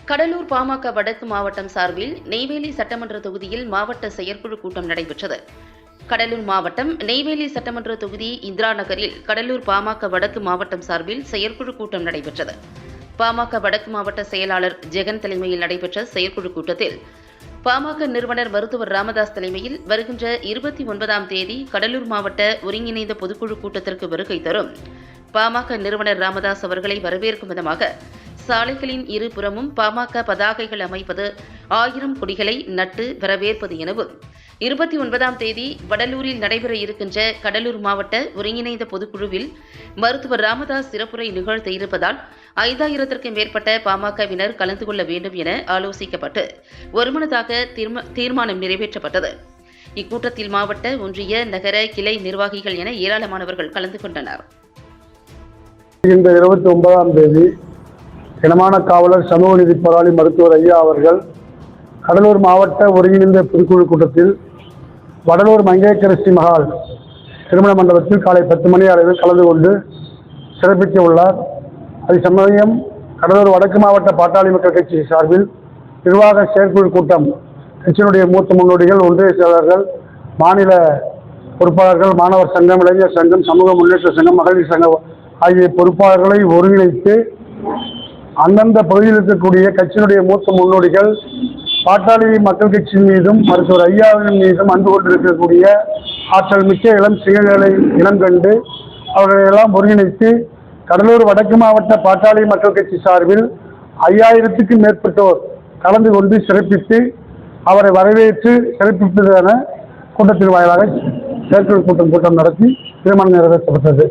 கடலூர் பாமக வடக்கு மாவட்டம் சார்பில் நெய்வேலி சட்டமன்ற தொகுதியில் மாவட்ட செயற்குழு கூட்டம் நடைபெற்றது. கடலூர் மாவட்டம் நெய்வேலி சட்டமன்ற தொகுதி இந்திரா நகரில் கடலூர் பாமக வடக்கு மாவட்டம் சார்பில் செயற்குழு கூட்டம் நடைபெற்றது. பாமக வடக்கு மாவட்ட செயலாளர் ஜெகன் தலைமையில் நடைபெற்ற செயற்குழு கூட்டத்தில் பாமக நிறுவனர் மருத்துவர் ராமதாஸ் தலைமையில் வருகின்ற 29ஆம் தேதி கடலூர் மாவட்ட ஒருங்கிணைந்த பொதுக்குழு கூட்டத்திற்கு வருகை தரும் பாமக நிறுவனர் ராமதாஸ் அவர்களை வரவேற்கும் விதமாக சாலைகளின் இருபுறமும் பாமக பதாகைகள் அமைப்பது, 1000 கொடிகளை நட்டு வரவேற்பது எனவும் 29ஆம் தேதி வடலூரில் நடைபெற இருக்கின்ற கடலூர் மாவட்ட ஒருங்கிணைந்த பொதுக்குழுவில் மருத்துவர் ராமதாஸ் சிறப்புரை நிகழ்த்த இருப்பதால் 5000க்கும் மேற்பட்ட பாமகவினர் கலந்து கொள்ள வேண்டும் என ஆலோசிக்கப்பட்டு ஒருமனதாக தீர்மானம் நிறைவேற்றப்பட்டது. இக்கூட்டத்தில் மாவட்ட, ஒன்றிய, நகர, கிளை நிர்வாகிகள் என ஏராளமானவர்கள் கலந்து கொண்டனர். இந்த 29ஆம் தேதி இனமான காவலர் சமூக நீதி போராளி மருத்துவர் ஐயா அவர்கள் கடலூர் மாவட்ட ஒருங்கிணைந்த பொதுக்குழு கூட்டத்தில் வடலூர் மங்கையர்கரசி மகால் திருமண மண்டபத்தில் காலை 10 மணி அளவில் கலந்து கொண்டு சிறப்பிக்க உள்ளார். அதே சமயம் கடலூர் வடக்கு மாவட்ட பாட்டாளி மக்கள் கட்சி சார்பில் நிர்வாக செயற்குழு கூட்டம், கட்சியினுடைய மூத்த முன்னோடிகள், ஒன்றிய செயலாளர்கள், மாநில பொறுப்பாளர்கள், மாணவர் சங்கம், இளைஞர் சங்கம், சமூக முன்னேற்ற சங்கம், மகளிர் சங்கம் ஆகிய பொறுப்பாளர்களை ஒருங்கிணைத்து அந்தந்த பகுதியில் இருக்கக்கூடிய கட்சியினுடைய மூத்த முன்னோடிகள் பாட்டாளி மக்கள் கட்சியின் மீதும் மருத்துவர் ஐயாவின் மீதும் அன்பு கொண்டிருக்கக்கூடிய ஆற்றல் மிக்க இளம் சிங்கங்களை இனம் கண்டு அவர்களை எல்லாம் ஒருங்கிணைத்து கடலூர் வடக்கு மாவட்ட பாட்டாளி மக்கள் கட்சி சார்பில் 5000க்கும் மேற்பட்டோர் கலந்து கொண்டு சிறப்பித்து அவரை வரவேற்று சிறப்பிப்பதான கூட்டத்தின் வாயிலாக செயற்குழு கூட்டம் நடத்தி தீர்மானம் நிறைவேற்றப்பட்டது.